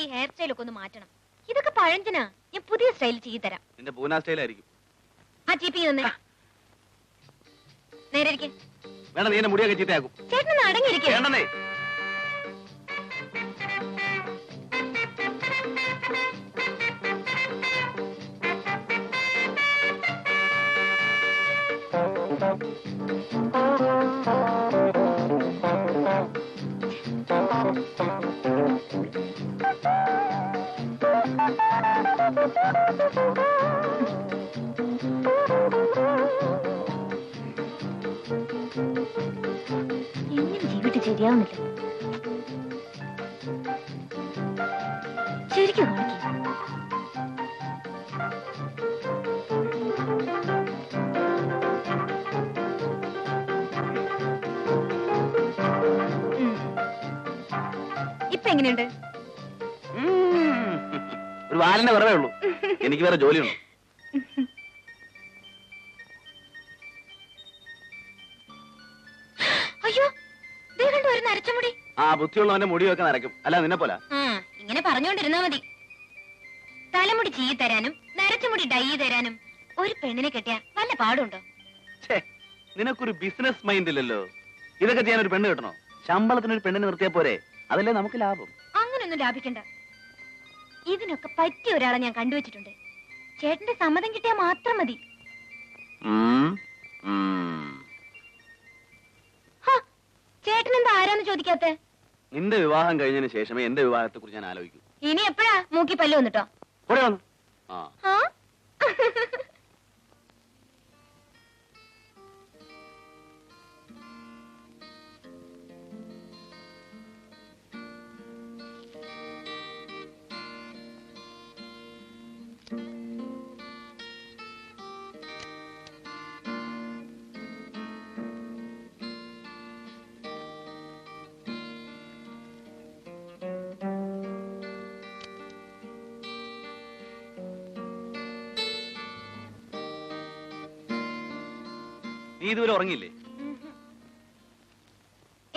ഈ hair style ഒക്കെ ഒന്ന് മാറ്റണം. ഇതൊക്കെ പഴഞ്ചനാ. ഞാൻ പുതിയ സ്റ്റൈൽ ചെയ്തു തരാം. നിന്റെ പൂന സ്റ്റൈൽ ആയിരിക്കും. ആ ചീപ്പി തന്നെ നേരെ ഇരിക്കെ. വേണം, നീ എന്നെ മുടിയൊക്കെ ചീത്തയാക്കും. ചേട്ടനൊന്ന് അടങ്ങിയിരിക്കേ. വേണ്ടേ? എങ്ങനെ ജീവിട്ട് ശരിയാവുന്നില്ല. ശരിക്കും ഇപ്പൊ എങ്ങനെയുണ്ട്? ഒരു വാലിന്റെ കുറവേ ഉള്ളൂ. എനിക്ക് വേറെ ജോലിയുണ്ട്. അയ്യോ, ഒരു നരച്ചമുടി. ആ ബുദ്ധിയുള്ളവന്റെ മുടിയൊക്കെ നരയ്ക്കും. അല്ല നിന്നെ പോലെ. ഇങ്ങനെ പറഞ്ഞോണ്ടിരുന്നാ മതി. തലമുടി ചീ തരാനും നരച്ചമുടി ഡൈ തരാനും ഒരു പെണ്ണിനെ കെട്ടിയാ വല്ല പാടുണ്ടോ? നിനക്കൊരു ബിസിനസ് മൈൻഡ് ഇല്ലല്ലോ. ഇതൊക്കെ ചെയ്യാൻ ഒരു പെണ്ണ് കിട്ടണോ? ശമ്പളത്തിന് ഒരു പെണ്ണിനെ നിർത്തിയാ പോരെ? അതല്ലേ നമുക്ക് ലാഭം. അങ്ങനൊന്നും ലാഭിക്കണ്ട. ഇതിനൊക്കെ പറ്റിയ ഒരാളെ ഞാൻ കണ്ടുവച്ചിട്ടുണ്ട്. ചേട്ടന്റെ സമ്മതം കിട്ടിയാൽ മാത്രം മതി. ചേട്ടൻ എന്താ ആരാന്ന് ചോദിക്കാത്തെ? നിന്റെ വിവാഹം കഴിഞ്ഞതിന് ശേഷമേ എന്റെ വിവാഹത്തെ കുറിച്ച് ഞാൻ ആലോചിക്കൂ. ഇനി എപ്പോഴാ മൂക്കി പല്ല് വന്നിട്ടോ? നീ ഇതുവരെ ഉറങ്ങിയില്ലേ?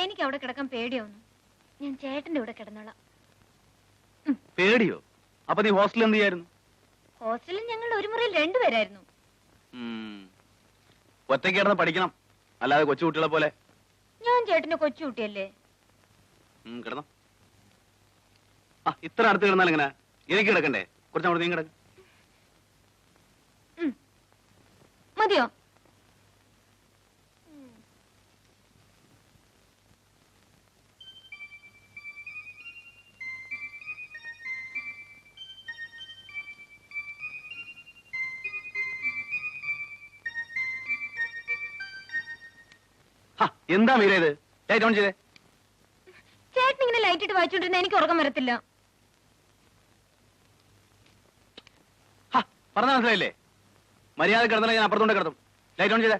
എനിക്ക് അവിടെ കിടക്കാൻ പേടിയാവുന്നു. ഞാൻ ചേട്ടന്റെ കൂടെ കിടന്നോളാം. പേടിയോ? അപ്പൊ നീ ഹോസ്റ്റലിൽ എന്ത് ചെയ്യായിരുന്നു? ഹോസ്റ്റലിൽ ഞങ്ങൾ ഒരു മുറിയിൽ രണ്ടുപേരായിരുന്നു. ഒറ്റയ്ക്ക് കിടന്ന് പഠിക്കണം, അല്ലാതെ കൊച്ചുകുട്ടികളെ പോലെ. ഞാൻ ചേട്ടന്റെ കൊച്ചുകുട്ടിയല്ലേ? കിടന്നോ. ഇത്ര അടുത്ത് കിടന്നാൽ എങ്ങനെ? എനിക്ക് കിടക്കണ്ടേ? കുറച്ചങ്ങോട്ട് നീ കിടക്ക്. മതിയോ? എന്താ മീര ഇത്? ലൈറ്റ് ഓൺ ചെയ്തേ. ചേട്ടൻ ഇങ്ങനെ ലൈറ്റ് ഇട്ട് വായിച്ചോണ്ടിരുന്ന എനിക്ക് ഉറക്കം വരത്തില്ല. പറഞ്ഞ മനസ്സിലായില്ലേ? മര്യാദ കിടന്നില്ല ഞാൻ അപ്പുറത്തോണ്ട് കിടത്തും. ലൈറ്റ് ഓൺ ചെയ്തേ.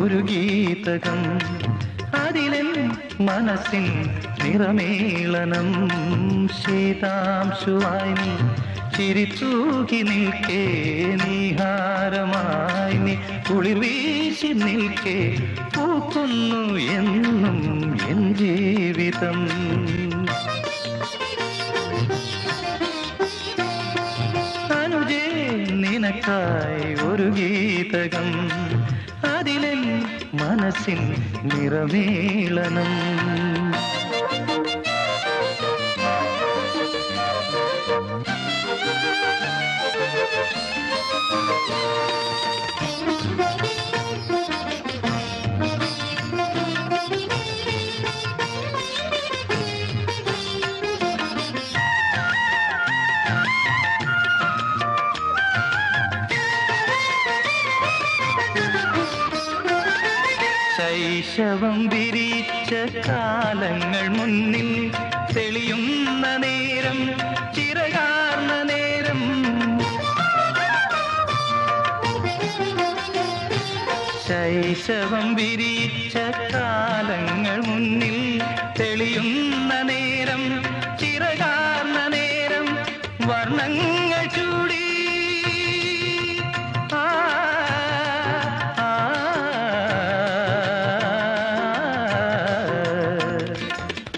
ഒരു ഗീതകം അതിലെ മനസ്സിൻ നിറമേളനം ശീതാംശുവായി നീ ചിരിത്തൂകി നിൽക്കേ നീഹാരമായി നീ കുളിർ വീശി നിൽക്കേ പൂക്കുന്നു എന്നും എൻ ജീവിതം നിനക്കായി ഒരു ഗീതകം അതിലെൻ മനസ്സിൻ നിറമേളനം ശൈശവം വിരിച്ച കാലങ്ങൾ മുന്നിൽ തെളിയുന്ന നേരം ചിറകാർന്ന നേരം ശൈശവം വിരിച്ച കാലങ്ങൾ മുന്നിൽ തെളിയുന്ന നേരം ചിറകാർന്ന നേരം വർണ്ണങ്ങൾ ചൂടി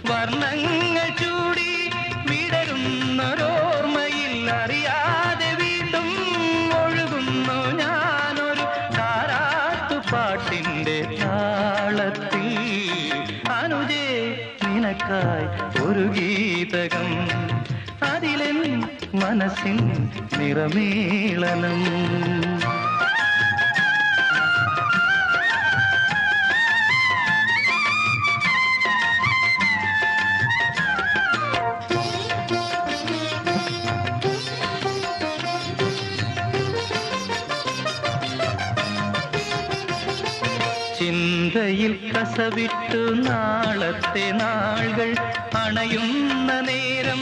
വർണ്ണങ്ങൾ ചൂടി വിടരുന്നൊരോർമ്മയിൽ അറിയാതെ വീണ്ടും ഒഴുകുന്നു ഞാനൊരു താരാട്ടുപാട്ടിന്റെ താളത്തിൽ അനുജേ നിനക്കായി ഒരു ഗീതകം അതിലെൻ മനസ്സിൻ നിറമേളനം ചിന്തയിൽ കസവിട്ടു നാളത്തെ നാളുകൾ അണയുന്ന നേരം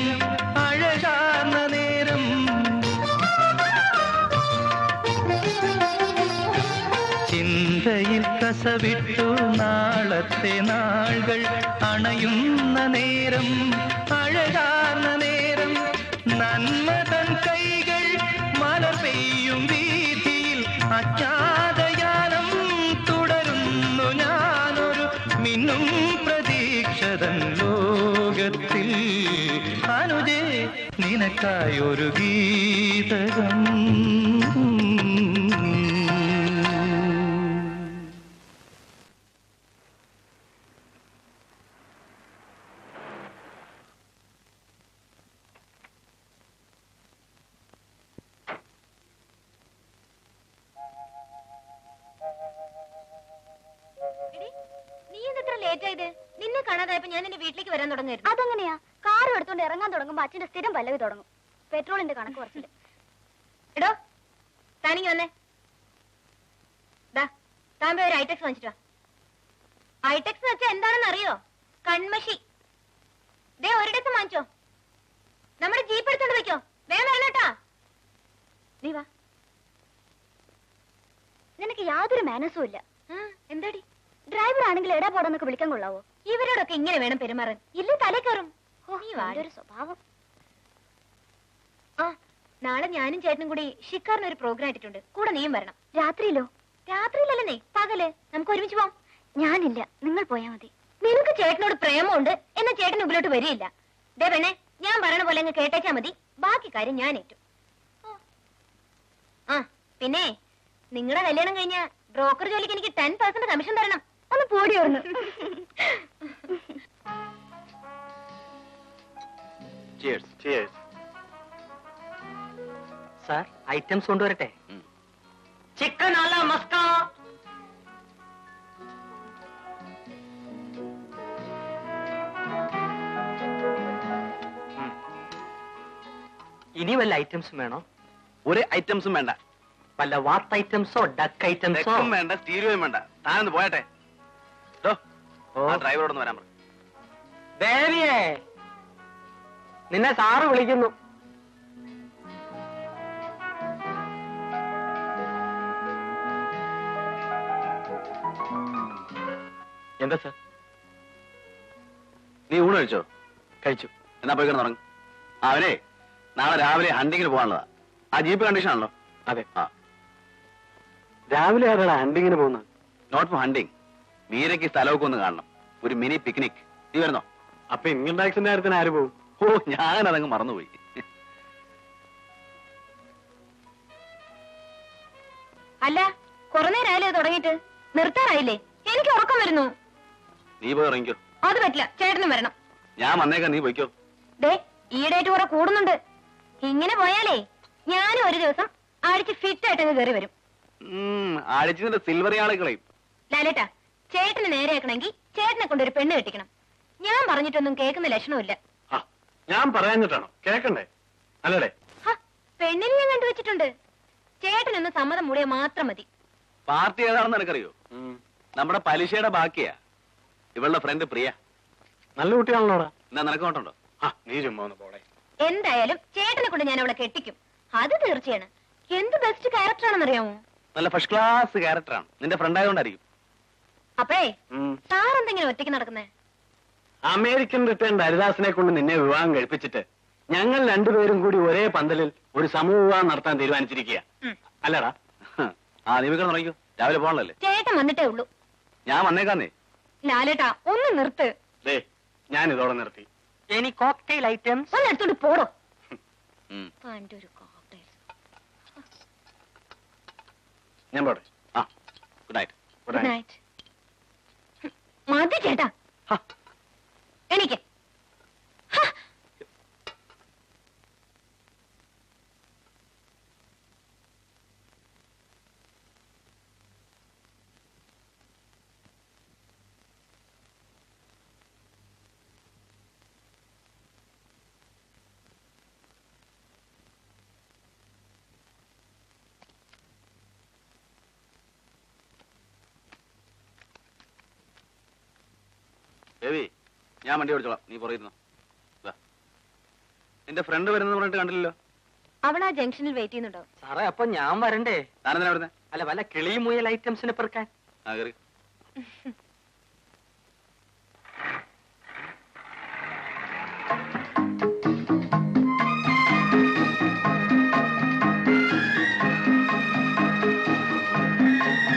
അഴകാർന്ന നേരം ചിന്തയിൽ കസവിട്ടു നാളത്തെ നാളുകൾ അണയുന്ന നേരം അഴകാർന്ന നേരം നന്മതൻ കൈകൾ മലർ പെയ്യും വീതിയിൽ അജ്ഞാതയാനം മിന്നും പ്രതീക്ഷതൻ ലോകത്തിൽ അനുജേ നിനക്കായി ഒരു ഗീതകം നിന്നെ കാണാതായപ്പോ ഞാൻ നിന്റെ വീട്ടിലേക്ക് വരാൻ തുടങ്ങായിരുന്നു. അതെങ്ങനെയാ? കാറും എടുത്തോണ്ട് ഇറങ്ങാൻ തുടങ്ങുമ്പോ അച്ഛന്റെ സ്ഥിരം പല്ലവി തുടങ്ങും. പെട്രോളിന്റെ കണക്ക് കുറച്ചിട്ട്. എടോ താനിങ്ങി വന്നേ. താൻ പോയി ഒരു ഐടെക്സ് വാങ്ങിച്ചിട്ടോ. ഐടെക്സ് എന്ന് വെച്ചാൽ എന്താണെന്ന് അറിയോ? കൺമഷി. ദേ ഒരിടത്ത് വാങ്ങിച്ചോ. നമ്മുടെ ജീപ്പ് എടുത്തോണ്ട് വെക്കോ. വേഗം വരണേട്ടാ. നീ വാ. നിനക്ക് യാതൊരു മാനസും ഇല്ല. എന്താടി? ഡ്രൈവർ ആണെങ്കിൽ എടാ പോടാന്നൊക്കെ വിളിക്കാൻ കൊള്ളാവോ? ഇവരോടൊക്കെ ഇങ്ങനെ വേണം പെരുമാറാൻ. ഇല്ലേ തലേ കയറും. ഒരു സ്വഭാവം. ആ നാളെ ഞാനും ചേട്ടനും കൂടി ഷിക്കാറിന് ഒരു പ്രോഗ്രാം ഇട്ടിട്ടുണ്ട്. കൂടെ നീയും വരണം. രാത്രിയിലോ? രാത്രിയിലല്ലേ പകല്. നമുക്ക് ഒരുമിച്ച് പോവാം. ഞാനില്ല, നിങ്ങൾ പോയാ മതി. നിനക്ക് ചേട്ടനോട് പ്രേമമുണ്ട് എന്ന ചേട്ടൻ മുമ്പിലോട്ട് വരികയില്ല. ദേ പെണ്ണെ, ഞാൻ പറയണ പോലെ അങ്ങ് കേട്ടേച്ചാ മതി. ബാക്കി കാര്യം ഞാൻ ഏറ്റു. ആ പിന്നെ നിങ്ങളുടെ കല്യാണം കഴിഞ്ഞ ബ്രോക്കർ ജോലിക്ക് എനിക്ക് 10% കമ്മീഷൻ തരണം. ഒന്ന് പോടി വന്നു. സാർ ഐറ്റംസ് കൊണ്ടുവരട്ടെ? ചിക്കൻ അല്ല മസ്ക. ഇനി വല്ല ഐറ്റംസും വേണോ? ഒരു ഐറ്റംസും വേണ്ട. വല്ല വാട്ട് ഐറ്റംസോ ഡക്ക് ഐറ്റംസോ? വേണ്ട, സ്റ്റീരിയോയും വേണ്ട. താനൊന്ന് പോയട്ടെ. ഡ്രൈവറോടൊന്ന് വരാൻ പറ. ദേവിയേ, നിന്നെ സാറ് വിളിക്കുന്നു. എന്താ സാർ? നീ ഊണ് കഴിച്ചോ? കഴിച്ചു. എന്നാ പോയി കിടന്നുറങ്ങും. അവനെ നാളെ രാവിലെ ഹണ്ടിങ്ങിന് പോകാനുള്ളതാ. ആ ജീപ്പ് കണ്ടീഷൻ ആണല്ലോ. അതെ. ആ രാവിലെ ആരാണ് ഹണ്ടിങ്ങിന് പോകുന്നത്? Not four hunting. മീരയ്ക്ക് സ്ഥലമൊക്കെ ഒന്ന് കാണണം. ഒരു മിനി പിക്നിക്. നീ വരുന്നോ? അപ്പൊ ഇൻകം ടാക്സിന്റെ കാര്യത്തിന് ആര് പോകും? ഓ, ഞാനതങ്ങ് മറന്നുപോയി. അല്ല, കുറെ നേരമായില്ലേ തുടങ്ങിയിട്ട്? നിർത്താറായില്ലേ? എനിക്ക് ഉറക്കം വരുന്നു. നീ പോയി ഇറങ്ങിക്കോ. അത് പറ്റില്ല, ചേട്ടനും വരണം. ഞാൻ വന്നേക്കാം, നീ പോയിക്കോ. ദേ, ഈ ഡേറ്റ് കുറെ കൂടുന്നുണ്ട്. ഇങ്ങനെ പോയാലേ ഞാനും ഒരു ദിവസം അടിച്ച് ഫിറ്റ് ആയിട്ടങ്ങ് കയറി വരും. ആഴ്ചന്റെ സിൽവർ ആളുകളെയും. ലാലേട്ടാ, ചേട്ടന് നേരെയാക്കണമെങ്കിൽ ചേട്ടനെ കൊണ്ടൊരു പെണ്ണ് കെട്ടിക്കണം. ഞാൻ പറഞ്ഞിട്ടൊന്നും കേൾക്കുന്ന ലക്ഷണമില്ല. ഞാൻ പറയാഞ്ഞിട്ടാണോ കേക്കണ്ടേ? അല്ലടേ, പെണ്ണിനെ ഞാൻ കണ്ടുവച്ചിട്ടുണ്ട്. ചേട്ടനൊന്ന് സമ്മതം മൂടിയ മാത്രം മതി. പാർട്ടി ഏതാണെന്ന് എനിക്കറിയോ? നമ്മുടെ പലിശയുടെ ബാക്കിയാ. ഇവളുടെ ഫ്രണ്ട് പ്രിയ. നല്ല കുട്ടിയാണല്ലോടാ. എന്നാ നിനക്ക് നോട്ടുണ്ടോ? നീ ചുമ്മാ ഒന്ന് പോടെ. എന്തായാലും ചേട്ടനെ കൊണ്ട് ഞാൻ അവളെ കെട്ടിക്കും. അത് തീർച്ചയാണ്. എന്ത് ബെസ്റ്റ് ക്യാരക്ടർ ആണെന്നറിയാമോ? നല്ല ഫസ്റ്റ് ക്ലാസ് ക്യാരക്ടറാണ്. നിന്റെ ഫ്രണ്ട് ആയതുകൊണ്ടായിരിക്കും. അപ്പഴേ സാർ എന്തെങ്കിലും ഒറ്റയ്ക്ക് നടക്കുന്നേ? അമേരിക്കൻ റിട്ടേൺ ഹരിദാസിനെ കൊണ്ട് നിന്നെ വിവാഹം കഴിപ്പിച്ചിട്ട് ഞങ്ങൾ രണ്ടുപേരും കൂടി ഒരേ പന്തലിൽ ഒരു സമൂഹ വിവാഹം നടത്താൻ തീരുമാനിച്ചിരിക്കുക. അല്ലടാ? നീ വീക്കണം തുടങ്ങിക്കോ. രാവിലെ പോകണല്ലേ? ചേട്ടൻ വന്നിട്ടേ ഉള്ളൂ. ഞാൻ വന്നേക്കാന്നേ. ലാലേട്ടാ, ഒന്ന് നിർത്ത്. ഞാൻ ഇതോടെ നിർത്തി. ഇനി കോക്ടെയിൽ ഐറ്റംസ് ഒന്ന് എടുത്തോണ്ട് പോടോ. ഞാൻ പോട്ടെ. Good night. Good night. മതി ചേട്ടാ, എനിക്ക് ബേബി, ഞാൻ വണ്ടി ഓടിച്ചോളാം, നീ പുറയുന്നു. നിന്റെ ഫ്രണ്ട് വരുന്നത് പറഞ്ഞിട്ട് കണ്ടില്ലല്ലോ. അവൾ ആ ജംഗ്ഷനിൽ വെയിറ്റ് ചെയ്യുന്നുണ്ടോ? സാറേ, അപ്പൊ ഞാൻ വരണ്ടേ? താനെന്തിനാ വരുന്നേ? അല്ല, വല്ല കിളിയും മുയൽ ഐറ്റംസിനെ പെറുക്കാൻ. കയറി.